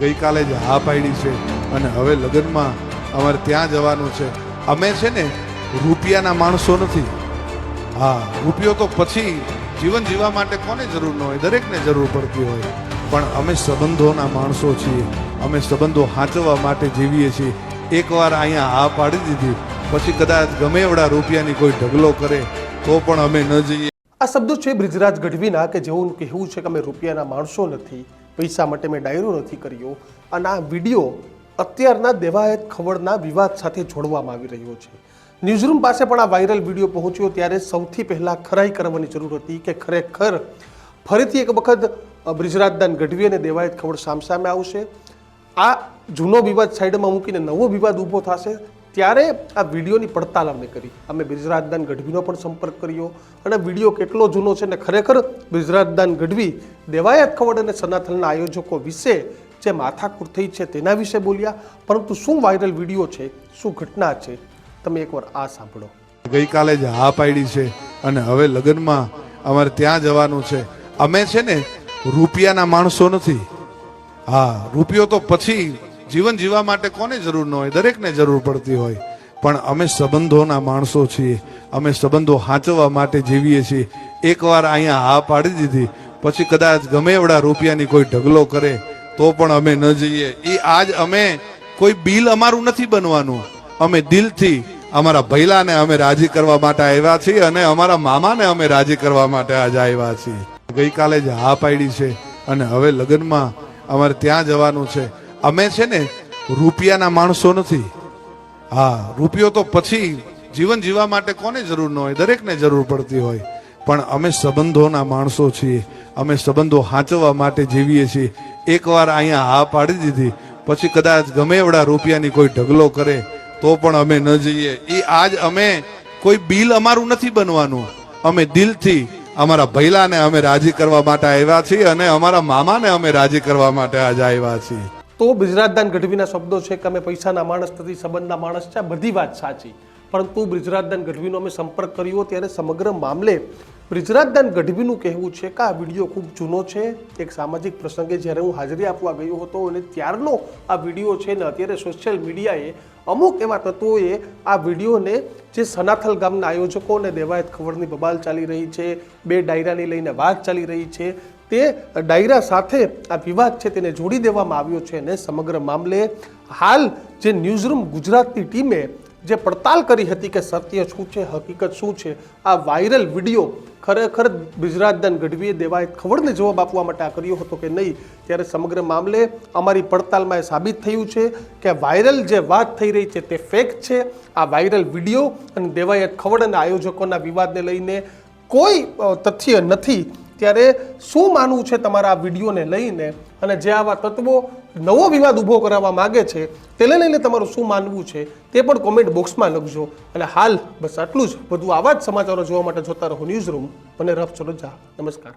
ગઈકાલે જ હા પાડી છે અને હવે લગ્નમાં અમારે ત્યાં જવાનું છે. અમે છે ને રૂપિયાના માણસો નથી. હા, રૂપિયો તો પછી જીવન જીવવા માટે કોને જરૂર ન હોય, દરેકને જરૂર પડતી હોય, પણ અમે સંબંધોના માણસો છીએ. અમે સંબંધો સાચવવા માટે જીવીએ છીએ. એકવાર અહીંયા હા પાડી દીધી પછી કદાચ ગમે એવડા રૂપિયાની કોઈ ઢગલો કરે તો પણ અમે ન જઈએ. આ શબ્દો છે બ્રિજરાજ ગઢવીના કે જેઓનું કહેવું છે કે અમે રૂપિયાના માણસો નથી, પૈસા માટે મેં ડાયરો નથી કર્યો. અને આ વિડીયો અત્યારના દેવાયત ખવડના વિવાદ સાથે જોડવામાં આવી રહ્યો છે. ન્યૂઝરૂમ પાસે પણ આ વાયરલ વિડીયો પહોંચ્યો ત્યારે સૌથી પહેલાં ખરાઈ કરવાની જરૂર હતી કે ખરેખર ફરીથી એક વખત બ્રિજરાજદાન ગઢવી અને દેવાયત ખવડ સામસામે આવશે. આ જૂનો વિવાદ સાઈડમાં મૂકીને નવો વિવાદ ઊભો થશે. ત્યારે આ વિડીયોની પડતાલ અમે કરી. અમે બ્રિજરાજદાન ગઢવીનો પણ સંપર્ક કર્યો અને વિડીયો કેટલો જૂનો છે ને ખરેખર બ્રિજરાજદાન ગઢવી દેવાયત ખવડ અને સનાથલના આયોજકો વિશે જે માથાકૂટ થઈ છે તેના વિશે બોલ્યા. પરંતુ શું વાયરલ વિડીયો છે, શું ઘટના છે, તમે એકવાર આ સાંભળો. ગઈકાલે જ હા પાડી છે અને હવે લગ્નમાં અમારે ત્યાં જવાનું છે. અમે છે ને રૂપિયાના માણસો નથી. હા, રૂપિયો તો પછી જીવન જીવવા માટે કોને જરૂર ન હોય, દરેકને જરૂર પડતી હોય, પણ અમે સંબંધોના માણસો છીએ. અમે સંબંધો સાચવવા માટે જીવીએ છીએ. એકવાર અહીંયા હા પાડી દીધી પછી કદાચ ગમે એવડા રૂપિયાની કોઈ ઢગલો કરે તો પણ અમે ન જઈએ. એ આજ અમે કોઈ બિલ અમારું નથી બનવાનું. અમે દિલથી અમારા ભૈલાને અમે રાજી કરવા માટે આવ્યા છીએ અને અમારા મામાને અમે રાજી કરવા માટે આજે આવ્યા છીએ. ગઈકાલે જ હા પાડી છે અને હવે લગ્નમાં અમારે ત્યાં જવાનું છે. અમે છે ને રૂપિયાના માણસો નથી. હા, રૂપિયો તો પછી જીવન જીવવા માટે કોને જરૂર ન હોય, દરેકને જરૂર પડતી હોય, પણ અમે સંબંધોના માણસો છીએ. અમે સંબંધો સાચવવા માટે જીવીએ છીએ. એકવાર અહીંયા હા પાડી દીધી પછી કદાચ ગમે એવડા રૂપિયાની કોઈ ઢગલો કરે તો પણ અમે ન જઈએ. એ આજ અમે કોઈ બિલ અમારું નથી બનવાનું. અમે દિલથી અમારા ભૈલાને અમે રાજી કરવા માટે આવ્યા છીએ અને અમારા મામાને અમે રાજી કરવા માટે આજે આવ્યા છીએ. તો બ્રિજરાજદાન ગઢવીના શબ્દો છે કે અમે પૈસાના માણસ નથી, સંબંધના માણસ છે. આ બધી વાત સાચી, પરંતુ બ્રિજરાજદાન ગઢવીનો અમે સંપર્ક કર્યો ત્યારે સમગ્ર મામલે બ્રિજરાજદાન ગઢવીનું કહેવું છે કે આ વિડીયો ખૂબ જૂનો છે. એક સામાજિક પ્રસંગે જ્યારે હું હાજરી આપવા ગયો હતો અને ત્યારનો આ વિડીયો છે ને અત્યારે સોશિયલ મીડિયાએ અમુક એવા તત્વોએ આ વિડીયોને જે સનાથલ ગામના આયોજકો અને દેવાયત ખવડની બબાલ ચાલી રહી છે, બે ડાયરાની લઈને વાત ચાલી રહી છે, તે ડાયરા સાથે આ વિવાદ છે તેને જોડી દેવામાં આવ્યો છે. અને સમગ્ર મામલે હાલ જે ન્યૂઝરૂમ ગુજરાતની ટીમે જે પડતાલ કરી હતી કે સત્ય શું છે, હકીકત શું છે, આ વાયરલ વિડીયો ખરેખર બ્રિજરાજદાન ગઢવીએ દેવાયત ખવડને જવાબ આપવા માટે આ કર્યો હતો કે નહીં, ત્યારે સમગ્ર મામલે અમારી પડતાલમાં એ સાબિત થયું છે કે વાયરલ જે વાત થઈ રહી છે તે ફેક છે. આ વાયરલ વિડીયો અને દેવાયત ખવડ અને આયોજકોના વિવાદને લઈને કોઈ તથ્ય નથી. ત્યારે શું માનવું છે તમારા આ વિડીયોને લઈને, અને જે આવા તત્વો નવો વિવાદ ઊભો કરાવવા માગે છે તેને લઈને તમારું શું માનવું છે તે પણ કોમેન્ટ બોક્સમાં લખજો. અને હાલ બસ આટલું જ. વધુ આવા જ સમાચારો જોવા માટે જોતા રહો ન્યૂઝરૂમ. મને રફ ચલો જા. નમસ્કાર.